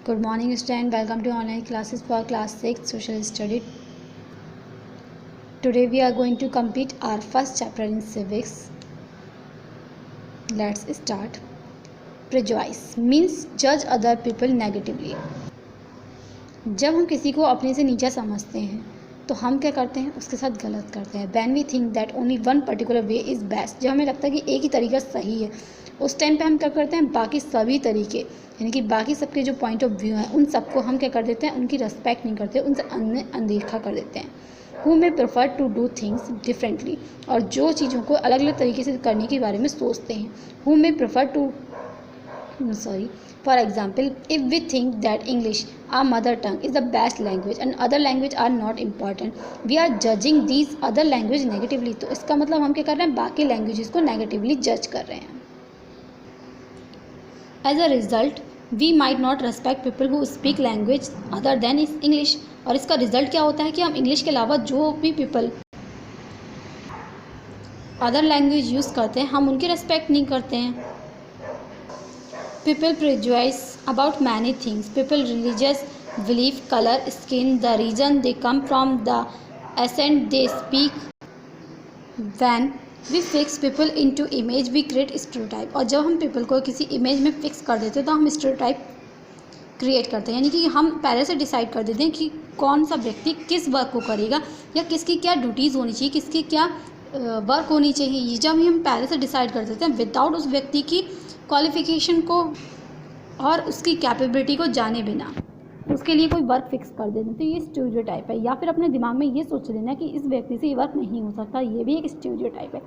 Good morning student, welcome to online classes for class 6 social study. Today we are going to complete our first chapter in civics. Let's start. Prejudice means judge other people negatively. जब हम किसी को अपने से नीचा समझते हैं तो हम क्या करते हैं, उसके साथ गलत करते हैं. When we think that only one particular way is best, जब हमें लगता है कि एक ही तरीका सही है, उस टाइम पे हम क्या करते हैं, बाकी सभी तरीके यानी कि बाकी सबके जो पॉइंट ऑफ व्यू हैं उन सबको हम क्या कर देते हैं, उनकी रेस्पेक्ट नहीं करते, उनसे अनदेखा कर देते हैं. Who may prefer to do things differently, और जो चीज़ों को अलग अलग तरीके से करने के बारे में सोचते हैं. Who may prefer to For example, if we think that English, our mother tongue, is the best language and other language are not important, we are judging these other language negatively. तो इसका मतलब हम क्या कर रहे हैं, बाकी languages को negatively judge कर रहे हैं. As a result, we might not respect people who speak language other than English. और इसका रिजल्ट क्या होता है कि हम इंग्लिश के अलावा जो भी पीपल अदर लैंग्वेज यूज़ करते हैं हम उनकी रेस्पेक्ट नहीं करते हैं. People prejudice about many things. People religious belief, color, skin, the region they come from, the accent they speak. When we fix people into image, we create stereotype. और जब हम people को किसी image में fix कर देते हैं तो हम stereotype क्रिएट करते हैं, यानी कि हम पहले से डिसाइड कर देते हैं कि कौन सा व्यक्ति किस वर्क को करेगा या किसकी क्या ड्यूटीज़ होनी चाहिए, किसकी क्या वर्क होनी चाहिए. ये जब हम पहले से डिसाइड कर देते हैं विदाउट उस व्यक्ति की क्वालिफिकेशन को और उसकी कैपेबिलिटी को जाने बिना उसके लिए कोई वर्क फिक्स कर देना, तो ये स्टीरियोटाइप है. या फिर अपने दिमाग में ये सोच लेना कि इस व्यक्ति से ये वर्क नहीं हो सकता, ये भी एक स्टीरियोटाइप है.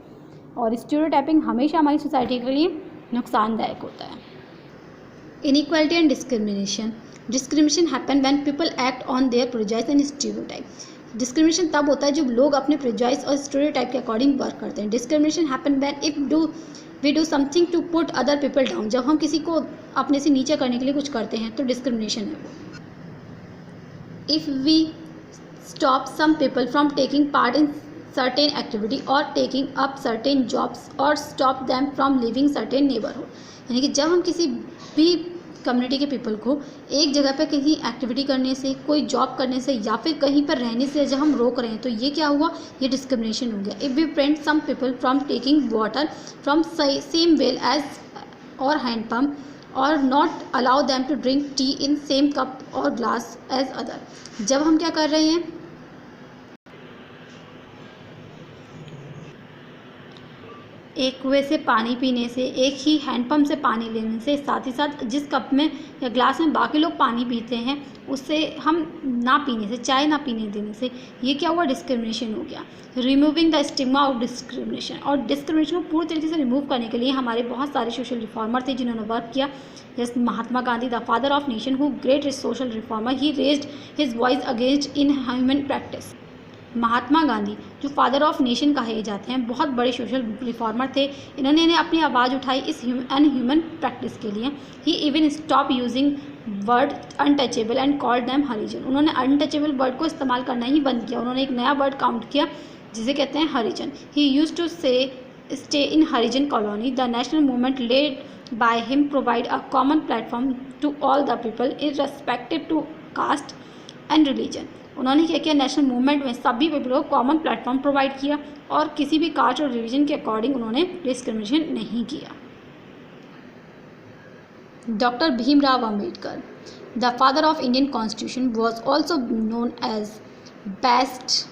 और स्टीरियोटाइपिंग हमेशा हमारी सोसाइटी के लिए नुकसानदायक होता है. Inequality and discrimination. Discrimination happen when people act on their prejudice and stereotype. Discrimination तब होता है जब लोग अपने प्रेजुडिस और स्टीरियोटाइप के अकॉर्डिंग वर्क करते हैं. Discrimination happen when if we do something to put other people down. जब हम किसी को अपने से नीचे करने के लिए कुछ करते हैं तो डिस्क्रिमिनेशन है वो. If we stop some people from taking part in certain activity और टेकिंग अप सर्टेन जॉब्स और stop them from living certain neighbourhood. यानी कि जब हम किसी भी कम्युनिटी के पीपल को एक जगह पर किसी एक्टिविटी करने से, कोई जॉब करने से या फिर कहीं पर रहने से जब हम रोक रहे हैं तो ये क्या हुआ, ये डिस्क्रिमिनेशन हो गया. If we prevent some people from taking water from same well as और हैंड पम्प और not allow them to drink tea in same cup और ग्लास एज अदर. जब हम क्या कर रहे हैं, एक कुएं से पानी पीने से, एक ही हैंडपम्प से पानी लेने से, साथ ही साथ जिस कप में या ग्लास में बाकी लोग पानी पीते हैं उससे हम ना पीने से, चाय ना पीने देने से, ये क्या हुआ, डिस्क्रिमिनेशन हो गया. Removing the stigma of discrimination. और डिस्क्रिमिनेशन को पूरी तरीके से रिमूव करने के लिए हमारे बहुत सारे सोशल रिफॉर्मर थे जिन्होंने वर्क किया. जैसे Mahatma Gandhi, the father of nation, who great social reformer, he raised his voice against inhuman practice. Mahatma Gandhi जो फादर ऑफ नेशन कहे जाते हैं, बहुत बड़े सोशल रिफॉर्मर थे. इन्होंने अपनी आवाज़ उठाई इस अनह्यूमन प्रैक्टिस के लिए. He even stop using word untouchable and called them Harijan. उन्होंने अनटचेबल वर्ड को इस्तेमाल करना ही बंद किया. उन्होंने एक नया वर्ड काउंट किया जिसे कहते हैं Harijan. He used to say stay in Harijan colony. The national movement led by him provide a common platform to all the people irrespective to caste and religion. उन्होंने क्या किया, नेशनल मूवमेंट में सभी पीपल को कॉमन प्लेटफॉर्म प्रोवाइड किया और किसी भी कास्ट और रिलीजन के अकॉर्डिंग उन्होंने डिस्क्रिमिनेशन नहीं किया. Doctor Bhimrao Ambedkar, the father of Indian constitution, was also known as best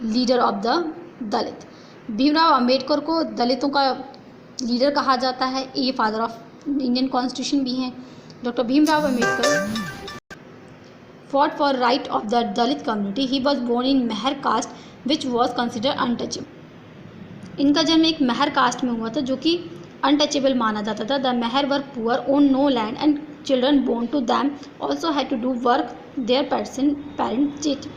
leader of the Dalit. Bhimrao Ambedkar को दलितों का लीडर कहा जाता है. ये फादर ऑफ इंडियन कॉन्स्टिट्यूशन भी हैं. Doctor Bhimrao Ambedkar fought for right of the Dalit community. He was born in Meher caste, which was considered untouchable. इनका जन्म एक मेहर कास्ट में हुआ था जो कि अनटचेबल माना जाता था. The Mahar were poor, own no land and children born to them also had to do work their parents did.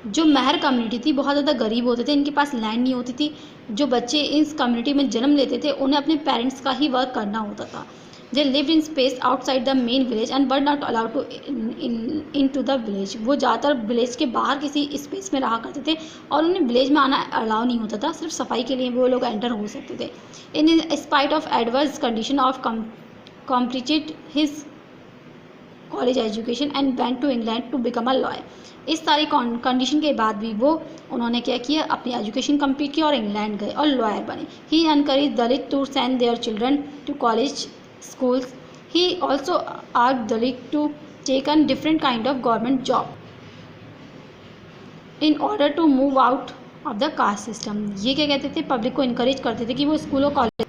जो मेहर कम्युनिटी थी बहुत ज़्यादा गरीब होते थे, इनके पास लैंड नहीं होती थी. जो बच्चे इस कम्युनिटी में जन्म लेते थे उन्हें अपने पेरेंट्स का ही वर्क करना होता था. They lived in space outside the main village and were not allowed to into the village. वो ज़्यादातर विलेज के बाहर किसी स्पेस में रहा करते थे और उन्हें विलेज में आना अलाउ नहीं होता था. सिर्फ सफाई के लिए वो लोग एंटर हो सकते थे. In spite of adverse condition of completed his college education and went to England to become a lawyer. इस सारी कंडीशन के बाद भी उन्होंने क्या किया, अपनी एजुकेशन कंप्लीट की और इंग्लैंड गए और लॉयर बने। He encourage Dalit to send their children to college schools. He also asked Dalit to take on different kind of government job in order to move out of the caste system. ये क्या कहते थे, public को encourage करते थे कि वो school और कॉलेज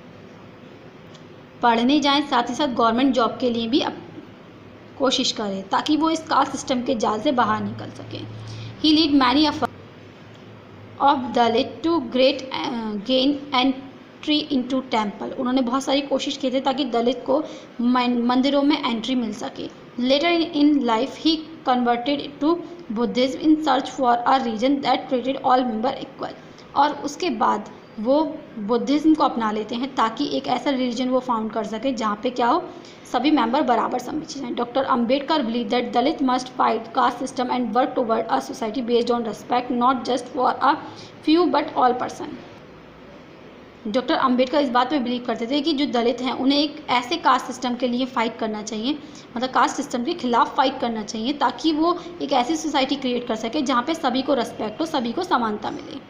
पढ़ने जाएं, साथ ही साथ गवर्नमेंट जॉब के लिए भी कोशिश करें ताकि वो इस कास्ट सिस्टम के जाल से बाहर निकल सकें। He lead many of Dalit to great gain entry into temple. उन्होंने बहुत सारी कोशिश की थी ताकि दलित को मंदिरों में एंट्री मिल सके। Later in life he converted to Buddhism in search for a reason that treated all member equal. और उसके बाद वो बुद्धिज्म को अपना लेते हैं ताकि एक ऐसा रिलीजन वो फाउंड कर सके जहाँ पे क्या हो, सभी मेंबर बराबर समझे जाएं। Doctor Ambedkar believe that Dalit must fight caste system and work toward a society based on respect not just for a few but all person. Doctor Ambedkar इस बात पे बिलीव करते थे कि जो दलित हैं उन्हें एक ऐसे कास्ट सिस्टम के लिए फ़ाइट करना चाहिए, मतलब कास्ट सिस्टम के खिलाफ फाइट करना चाहिए ताकि वो एक ऐसी सोसाइटी क्रिएट कर सके जहाँ पे सभी को रेस्पेक्ट हो, सभी को समानता मिले।